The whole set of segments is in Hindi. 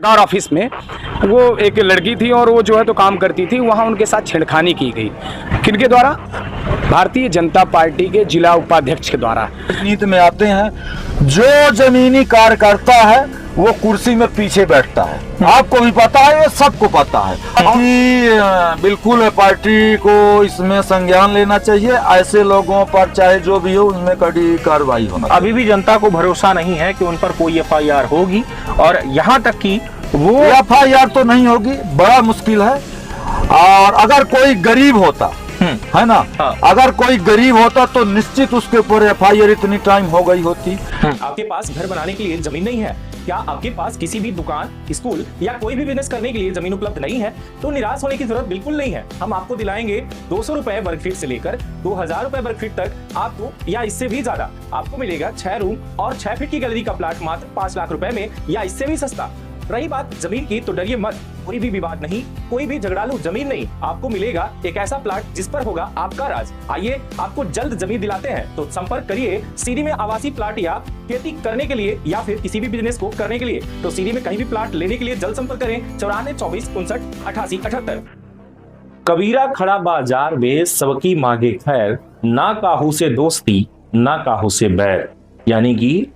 सरकार ऑफिस में वो एक लड़की थी और वो जो है तो काम करती थी, वहाँ उनके साथ छेड़खानी की गई। किनके द्वारा? भारतीय जनता पार्टी के जिला उपाध्यक्ष के द्वारा। राजनीति में आते हैं, जो जमीनी कार्यकर्ता है वो कुर्सी में पीछे बैठता है। आपको भी पता है, ये सबको पता है कि बिल्कुल पार्टी को इसमें संज्ञान लेना चाहिए। ऐसे लोगों पर चाहे जो भी हो उनमें कड़ी कार्रवाई होना चाहिए। अभी भी जनता को भरोसा नहीं है कि उन पर कोई एफआईआर होगी, और यहाँ तक कि वो एफआईआर तो नहीं होगी, बड़ा मुश्किल है। और अगर कोई गरीब होता है ना, हाँ। अगर कोई गरीब होता तो निश्चित उसके ऊपर एफआईआर इतनी टाइम हो गई होती। आपके पास घर बनाने के लिए जमीन नहीं है, क्या आपके पास किसी भी दुकान, स्कूल या कोई भी बिजनेस करने के लिए जमीन उपलब्ध नहीं है, तो निराश होने की जरूरत बिल्कुल नहीं है। हम आपको दिलाएंगे 200 रुपए वर्ग फीट से लेकर 2000 रुपए वर्ग फीट तक आपको, या इससे भी ज्यादा आपको मिलेगा 6 रूम और 6 फीट की गैलरी का प्लाट मात्र 5 लाख रुपए में, या इससे भी सस्ता। रही बात जमीन की, तो डरिए मत, कोई भी विवाद नहीं, कोई भी झगड़ालू जमीन नहीं, आपको मिलेगा एक ऐसा प्लाट जिस पर होगा आपका राज। आइए आपको जल्द जमीन दिलाते हैं, तो संपर्क करिए सीरी में आवासीय प्लाट या खेती करने के लिए या फिर किसी भी बिजनेस को करने के लिए। तो सीरी में कहीं भी प्लाट लेने के लिए जल्द संपर्क करें 94 24 59 88 78। कबीरा खड़ा बाजार में सबकी मांगे खैर, ना काहू से दोस्ती ना काहू से बैर। यानी कि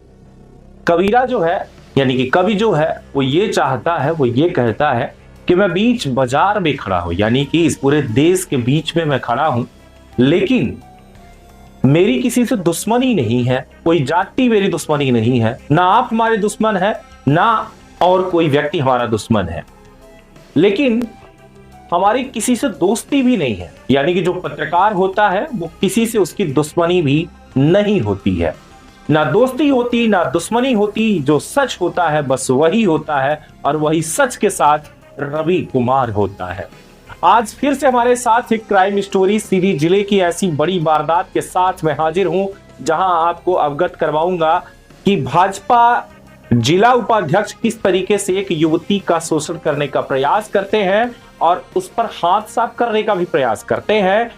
कबीरा जो है, यानी कि कवि जो है, वो ये चाहता है, वो ये कहता है कि मैं बीच बाजार में खड़ा हूं, यानी कि इस पूरे देश के बीच में मैं खड़ा हूं, लेकिन मेरी किसी से दुश्मनी नहीं है, कोई जाति मेरी दुश्मनी नहीं है, ना आप हमारे दुश्मन है, ना और कोई व्यक्ति हमारा दुश्मन है, लेकिन हमारी किसी से दोस्ती भी नहीं है। यानी कि जो पत्रकार होता है वो किसी से उसकी दुश्मनी भी नहीं होती है, ना दोस्ती होती ना दुश्मनी होती। जो सच होता है बस वही होता है, और वही सच के साथ रवि कुमार होता है। आज फिर से हमारे साथ एक क्राइम स्टोरी सीरी जिले की ऐसी बड़ी वारदात के साथ मैं हाजिर हूं, जहां आपको अवगत करवाऊंगा कि भाजपा जिला उपाध्यक्ष किस तरीके से एक युवती का शोषण करने का प्रयास करते हैं और उस पर हाथ साफ करने का भी प्रयास करते हैं।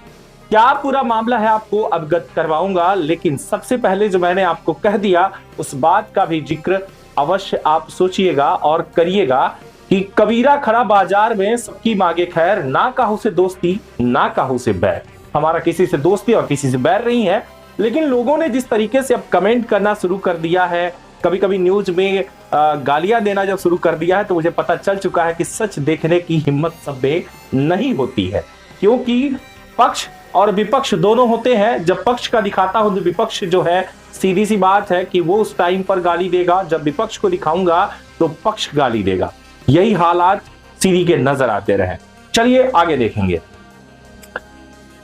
क्या पूरा मामला है आपको अवगत करवाऊंगा, लेकिन सबसे पहले जो मैंने आपको कह दिया उस बात का भी जिक्र अवश्य आप सोचिएगा और करिएगा कि कबीरा खड़ा बाजार में सबकी मांगे खैर, ना काहू से दोस्ती ना काहू से बैर। हमारा किसी से दोस्ती और किसी से बैर नहीं है, लेकिन लोगों ने जिस तरीके से अब कमेंट करना शुरू कर दिया है, कभी कभी न्यूज में गालियां देना जब शुरू कर दिया है, तो मुझे पता चल चुका है कि सच देखने की हिम्मत सब में नहीं होती है, क्योंकि पक्ष और विपक्ष दोनों होते हैं। जब पक्ष का दिखाता हूं तो विपक्ष जो है, सीधी सी बात है कि वो उस टाइम पर गाली देगा, जब विपक्ष को दिखाऊंगा तो पक्ष गाली देगा। यही हालात सीधी के नजर आते रहे। चलिए आगे देखेंगे।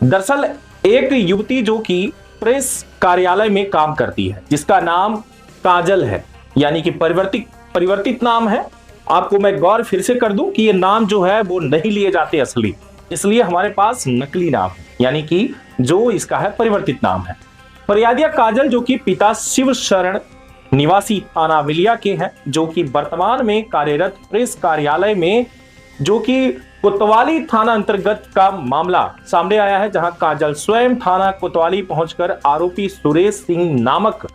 दरअसल एक युवती जो कि प्रेस कार्यालय में काम करती है, जिसका नाम काजल है, यानी कि परिवर्तित नाम है। आपको मैं गौर फिर से कर दूं कि ये नाम जो है वो नहीं लिए जाते असली, इसलिए हमारे पास नकली नाम है, यानी कि जो इसका है परिवर्तित नाम है। फरियादिया काजल जो कि पिता शिव शरण निवासी थाना विलिया के हैं, जो कि वर्तमान में कार्यरत प्रेस कार्यालय में, जो कि कोतवाली थाना अंतर्गत का मामला सामने आया है, जहां काजल स्वयं थाना कोतवाली पहुंचकर आरोपी सुरेश सिंह नामक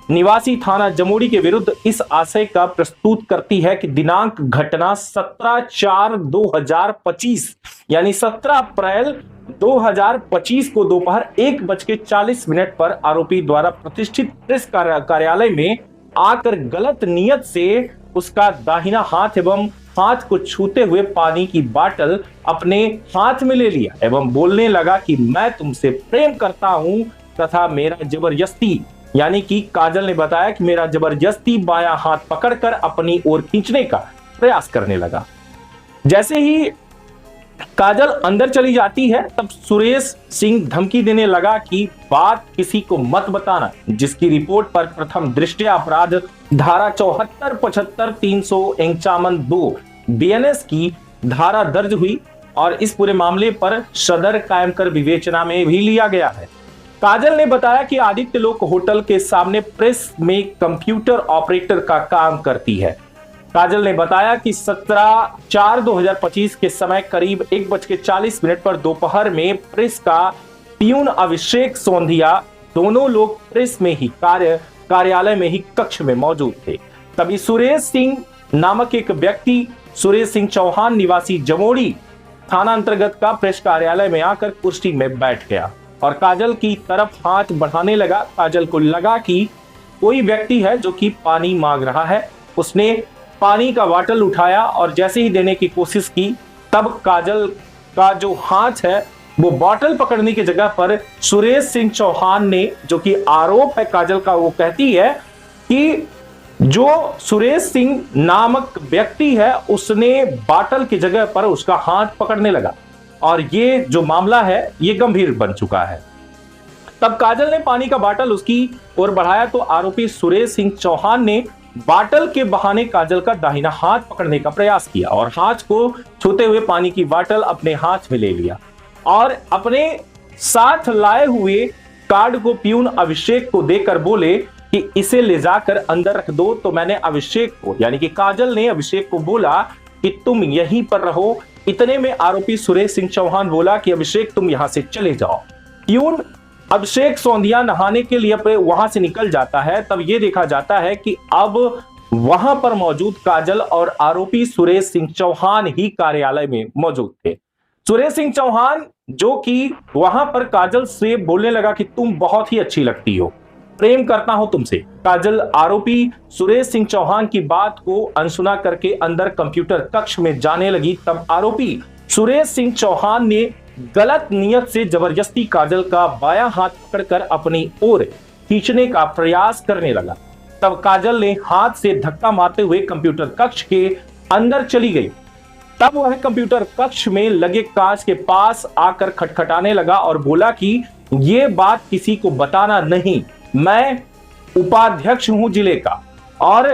निवासी थाना जमोड़ी के विरुद्ध इस आशय का प्रस्तुत करती है कि दिनांक घटना 17/4/2025 यानी 17 अप्रैल 2025 को दोपहर 1:40 पर आरोपी द्वारा प्रतिष्ठित प्रेस कार्यालय में आकर गलत नियत से उसका दाहिना हाथ एवं हाथ को छूते हुए पानी की बाटल अपने हाथ में ले लिया एवं बोलने लगा कि मैं तुमसे प्रेम करता हूं तथा मेरा जबरदस्ती, यानी कि काजल ने बताया कि मेरा जबरदस्ती बायां हाथ पकड़कर अपनी ओर खींचने का प्रयास करने लगा। जैसे ही काजल अंदर चली जाती है, तब सुरेश सिंह धमकी देने लगा कि बात किसी को मत बताना, जिसकी रिपोर्ट पर प्रथम दृष्टया अपराध धारा 74, 75, 351(2) बीएनएस की धारा दर्ज हुई और इस पूरे मामले पर सदर कायम कर विवेचना में भी लिया गया है। काजल ने बताया कि आदित्य लोक होटल के सामने प्रेस में कंप्यूटर ऑपरेटर का काम करती है। काजल ने बताया कि 17/4/2025 के समय करीब 1:40 पर दोपहर में प्रेस का प्यून अभिषेक सोंधिया दोनों लोग प्रेस में ही कार्यालय में ही कक्ष में मौजूद थे। तभी सुरेश सिंह नामक एक व्यक्ति सुरेश सिंह चौहान निवासी जमोड़ी थाना अंतर्गत का प्रेस कार्यालय में आकर कुर्सी में बैठ गया और काजल की तरफ हाथ बढ़ाने लगा। काजल को लगा कि कोई व्यक्ति है जो कि पानी मांग रहा है। उसने पानी का बॉटल उठाया और जैसे ही देने की कोशिश की, तब काजल का जो हाथ है वो बॉटल पकड़ने की जगह पर सुरेश सिंह चौहान ने, जो कि आरोप है काजल का, वो कहती है कि जो सुरेश सिंह नामक व्यक्ति है उसने बॉटल की जगह पर उसका हाथ पकड़ने लगा और ये जो मामला है ये गंभीर बन चुका है। तब काजल ने पानी का बॉटल उसकी ओर बढ़ाया तो आरोपी सुरेश सिंह चौहान ने बॉटल के बहाने काजल का दाहिना हाथ पकड़ने का प्रयास किया और हाथ को छूते हुए पानी की बॉटल अपने हाथ में ले लिया और अपने साथ लाए हुए कार्ड को प्यून अभिषेक को देकर बोले कि इसे ले जाकर अंदर रख दो। तो मैंने अभिषेक को, यानी कि काजल ने अभिषेक को बोला कि तुम यहीं पर रहो। इतने में आरोपी सुरेश सिंह चौहान बोला कि अभिषेक तुम यहां से चले जाओ। प्यून अभिषेक सौंधिया नहाने के लिए वहां से निकल जाता है। तब यह देखा जाता है कि अब वहां पर मौजूद काजल और आरोपी सुरेश सिंह चौहान ही कार्यालय में मौजूद थे। सुरेश सिंह चौहान जो कि वहां पर काजल से बोलने लगा कि तुम बहुत ही अच्छी लगती हो, प्रेम करता हूं तुमसे। काजल आरोपी सुरेश सिंह चौहान की बात को अनसुना करके अंदर कंप्यूटर कक्ष में जाने लगी। तब आरोपी सुरेश सिंह चौहान ने गलत नियत से जबरदस्ती काजल का बायां हाथ पकड़कर अपनी ओर खींचने का प्रयास करने लगा। तब काजल ने हाथ से धक्का मारते हुए कंप्यूटर कक्ष के अंदर चली गई। तब वह कंप्यूटर कक्ष में लगे कांच के पास आकर खटखटाने लगा और बोला कि यह बात किसी को बताना नहीं, मैं उपाध्यक्ष हूं जिले का और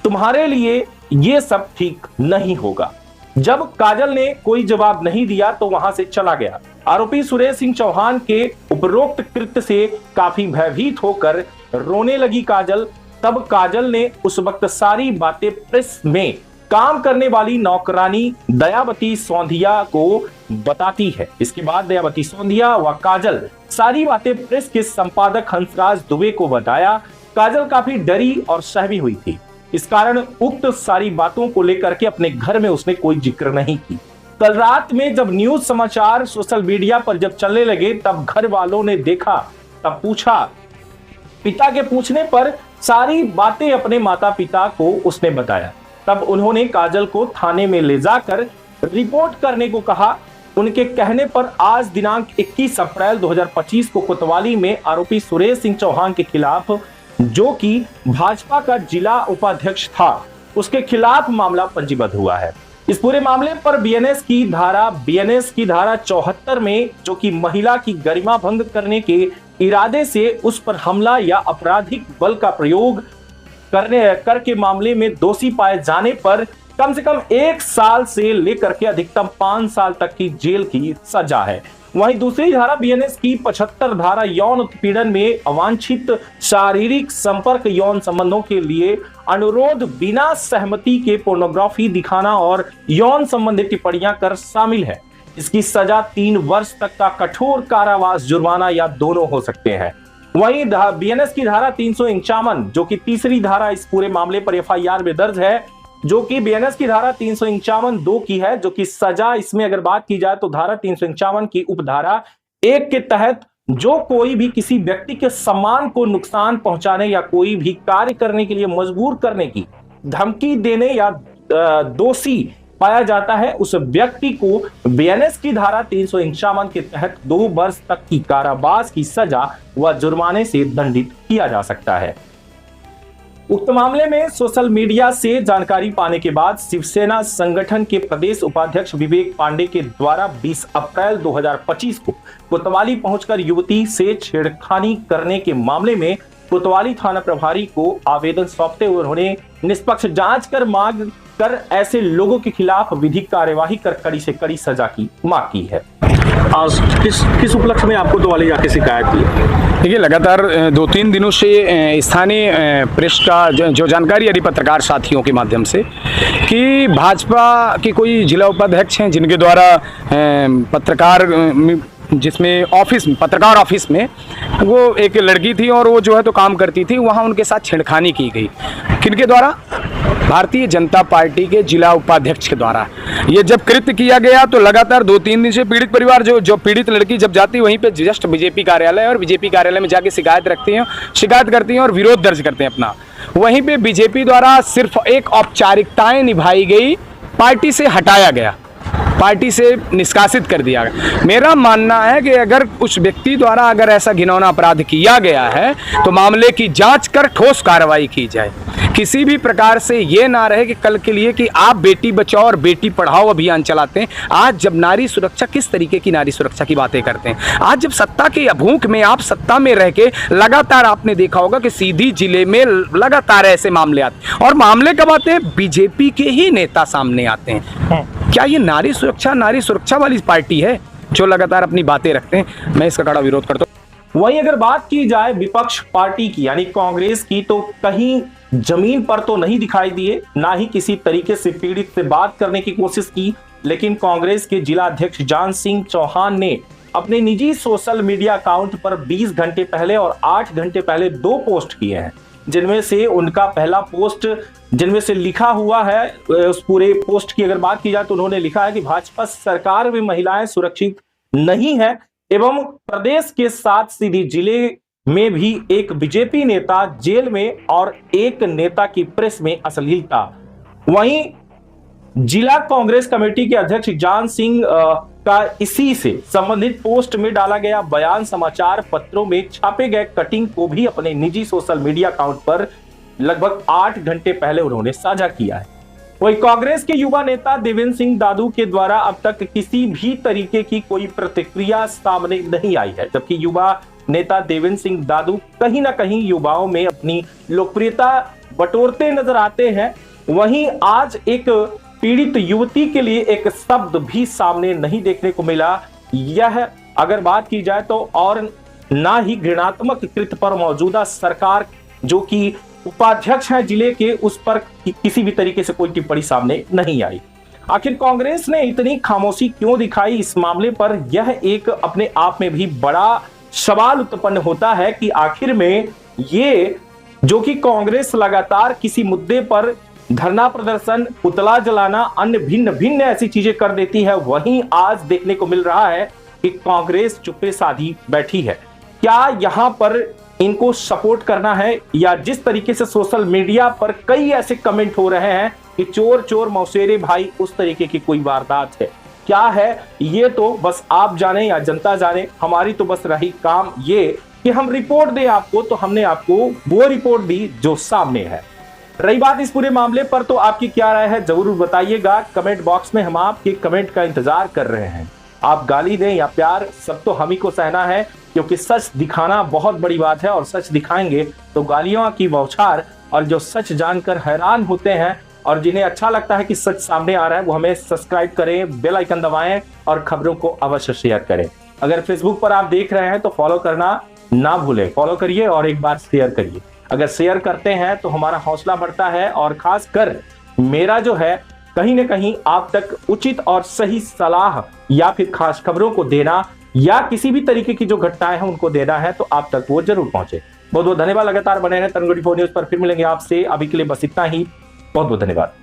तुम्हारे लिए यह सब ठीक नहीं होगा। जब काजल ने कोई जवाब नहीं दिया तो वहां से चला गया। आरोपी सुरेश सिंह चौहान के उपरोक्त कृत्य से काफी भयभीत होकर रोने लगी काजल। तब काजल ने उस वक्त सारी बातें प्रेस में काम करने वाली नौकरानी दयावती सौंधिया को बताती है। इसके बाद दयावती सौंधिया व काजल सारी बातें प्रेस के संपादक हंसराज दुबे को बताया। काजल काफी डरी और सहमी हुई थी। इस कारण उक्त सारी बातों को लेकर के अपने घर में उसने कोई जिक्र नहीं की। कल रात में जब न्यूज समाचार सोशल मीडिया पर जब चलने लगे तब घर वालों ने देखा, तब पूछा। पिता के पूछने पर सारी बातें अपने माता पिता को उसने बताया। तब उन्होंने काजल को थाने में ले जाकर रिपोर्ट करने को कहा। उनके कहने पर आज दिनांक 21 अप्रैल 2025 को कोतवाली में आरोपी सुरेश सिंह चौहान के खिलाफ, जो कि भाजपा का जिला उपाध्यक्ष था, उसके खिलाफ मामला पंजीबद्ध हुआ है। इस पूरे मामले पर बीएनएस की धारा 74 में, जो कि महिला की गरिमा भंग करने के इरादे से उस पर हमला या आपराधिक बल का प्रयोग करके मामले में दोषी पाए जाने पर कम से कम 1 साल से लेकर के अधिकतम 5 साल तक की जेल की सजा है। वहीं दूसरी धारा बीएनएस की 75 धारा यौन उत्पीड़न में अवांछित शारीरिक संपर्क यौन संबंधों के लिए अनुरोध बिना सहमति के पोर्नोग्राफी दिखाना और यौन संबंधी टिप्पणियां कर शामिल है। इसकी सजा 3 वर्ष तक का कठोर कारावास, जुर्माना या दोनों हो सकते हैं। वहीं बीएनएस की धारा 351, जो कि तीसरी धारा इस पूरे मामले पर एफआईआर में दर्ज है, जो कि बीएनएस की धारा 351(2) की है, जो कि सजा इसमें अगर बात की जाए तो धारा 351 की उपधारा 1 के तहत जो कोई भी किसी व्यक्ति के सम्मान को नुकसान पहुंचाने या कोई भी कार्य करने के लिए मजबूर करने की धमकी देने या दोषी पाया जाता है, उस व्यक्ति को बीएनएस की धारा 351 के तहत 2 वर्ष तक की कारावास की सजा व जुर्माने से दंडित किया जा सकता है। उक्त मामले में सोशल मीडिया से जानकारी पाने के बाद शिवसेना संगठन के प्रदेश उपाध्यक्ष विवेक पांडे के द्वारा 20 अप्रैल 2025 को कोतवाली पहुंचकर युवती से छेड़खानी करने के मामले में कोतवाली थाना प्रभारी को आवेदन सौंपते हुए उन्होंने निष्पक्ष जांच कर मांग कर ऐसे लोगों के खिलाफ विधिक कार्यवाही कर कड़ी से कड़ी सजा की मांग की है। आज किस उपलक्ष्य में आपको कोतवाली जाके शिकायत की? देखिए, लगातार 2-3 दिनों से स्थानीय प्रेस का जो जानकारी आ रही पत्रकार साथियों के माध्यम से कि भाजपा के कोई जिला उपाध्यक्ष हैं जिनके द्वारा पत्रकार जिसमें पत्रकार ऑफिस में वो एक लड़की थी और वो जो है तो काम करती थी, वहाँ उनके साथ छेड़खानी की गई। किनके द्वारा? भारतीय जनता पार्टी के जिला उपाध्यक्ष के द्वारा ये जब कृत्य किया गया तो लगातार 2-3 दिन से पीड़ित परिवार जो पीड़ित लड़की जब जाती वहीं पे जस्ट बीजेपी कार्यालय और बीजेपी कार्यालय में जाके शिकायत करती हैं और विरोध दर्ज करते हैं अपना। वहीं पे बीजेपी द्वारा सिर्फ एक औपचारिकताएं निभाई गई, पार्टी से हटाया गया, पार्टी से निष्कासित कर दिया गया। मेरा मानना है कि अगर उस व्यक्ति द्वारा अगर ऐसा घिनौना अपराध किया गया है तो मामले की जांच कर ठोस कार्रवाई की जाए। किसी भी प्रकार से ये ना रहे कि कल के लिए कि आप बेटी बचाओ और बेटी पढ़ाओ अभियान चलाते हैं। आज जब नारी सुरक्षा, किस तरीके की नारी सुरक्षा की बातें करते हैं, आज जब सत्ता के अभूख में आप सत्ता में रह के लगातार आपने देखा होगा कि सीधी जिले में लगातार ऐसे मामले आते हैं और मामले कब आते हैं, बीजेपी के ही नेता सामने आते हैं। क्या ये नारी सुरक्षा वाली पार्टी है जो लगातार अपनी बातें रखते हैं? मैं इसका कड़ा विरोध करता हूं। वहीं अगर बात की जाए विपक्ष पार्टी की यानी कांग्रेस की, तो कहीं जमीन पर तो नहीं दिखाई दिए, ना ही किसी तरीके से पीड़ित से बात करने की कोशिश की। लेकिन कांग्रेस के जिला अध्यक्ष जान सिंह चौहान ने अपने निजी सोशल मीडिया अकाउंट पर 20 घंटे पहले और 8 घंटे पहले 2 पोस्ट किए हैं, जिनमें से उनका पहला पोस्ट जिनमें से लिखा हुआ है, उस पूरे पोस्ट की अगर बात की जाए तो उन्होंने लिखा है कि भाजपा सरकार में महिलाएं सुरक्षित नहीं है एवं प्रदेश के 7 सीधी जिले में भी एक बीजेपी नेता जेल में और एक नेता की प्रेस में अश्लीलता। वहीं जिला कांग्रेस कमेटी के अध्यक्ष जान सिंह का इसी से संबंधित पोस्ट में डाला गया बयान समाचार पत्रों में छापे गए कटिंग को भी अपने निजी सोशल मीडिया अकाउंट पर लगभग 8 घंटे पहले उन्होंने साझा किया है। वही कांग्रेस के युवा नेता देवेंद्र सिंह दादू के द्वारा अब तक किसी भी तरीके की कोई प्रतिक्रिया सामने नहीं आई है, जबकि युवा नेता देवेंद्र सिंह दादू कहीं ना कहीं युवाओं में अपनी लोकप्रियता बटोरते नजर आते हैं। वहीं आज एक पीड़ित युवती के लिए एक शब्द भी सामने नहीं देखने को मिला। यह अगर बात की जाए तो और ना ही घृणात्मक कृत्य पर मौजूदा सरकार जो कि उपाध्यक्ष है जिले के, उस पर किसी भी तरीके से कोई टिप्पणी सामने नहीं आई। आखिर कांग्रेस ने इतनी खामोशी क्यों दिखाई इस मामले पर, यह एक अपने आप में भी बड़ा सवाल उत्पन्न होता है कि आखिर में ये जो कि कांग्रेस लगातार किसी मुद्दे पर धरना प्रदर्शन, पुतला जलाना, अन्य भिन्न ऐसी चीजें कर देती है, वहीं आज देखने को मिल रहा है कि कांग्रेस चुप्पे साधी बैठी है। क्या यहां पर इनको सपोर्ट करना है, या जिस तरीके से सोशल मीडिया पर कई ऐसे कमेंट हो रहे हैं कि चोर चोर मौसेरे भाई, उस तरीके की कोई वारदात है, क्या है ये तो बस आप जाने या जनता जाने। हमारी तो बस रही काम ये कि हम रिपोर्ट दें आपको, तो हमने आपको वो रिपोर्ट दी जो सामने है। रही बात इस पूरे मामले पर, तो आपकी क्या राय है जरूर बताइएगा कमेंट बॉक्स में। हम आपके कमेंट का इंतजार कर रहे हैं। आप गाली दें या प्यार, सब तो हम ही को सहना है, क्योंकि सच दिखाना बहुत बड़ी बात है और सच दिखाएंगे तो गालियों की बौछार, और जो सच जानकर हैरान होते हैं और जिन्हें अच्छा लगता है कि सच सामने आ रहा है, वो हमें सब्सक्राइब करें, बेल आइकन दबाएं और खबरों को अवश्य शेयर करें। अगर फेसबुक पर आप देख रहे हैं तो फॉलो करना ना भूलें, फॉलो करिए और एक बार शेयर करिए। अगर शेयर करते हैं तो हमारा हौसला बढ़ता है और खासकर मेरा जो है कहीं ना कहीं आप तक उचित और सही सलाह या फिर खास खबरों को देना या किसी भी तरीके की जो घटनाएं हैं उनको देना है, तो आप तक वो जरूर पहुंचे। बहुत बहुत धन्यवाद। लगातार बने रहें तरुण 24 न्यूज पर। फिर मिलेंगे आपसे, अभी के लिए बस इतना ही। बहुत बहुत धन्यवाद।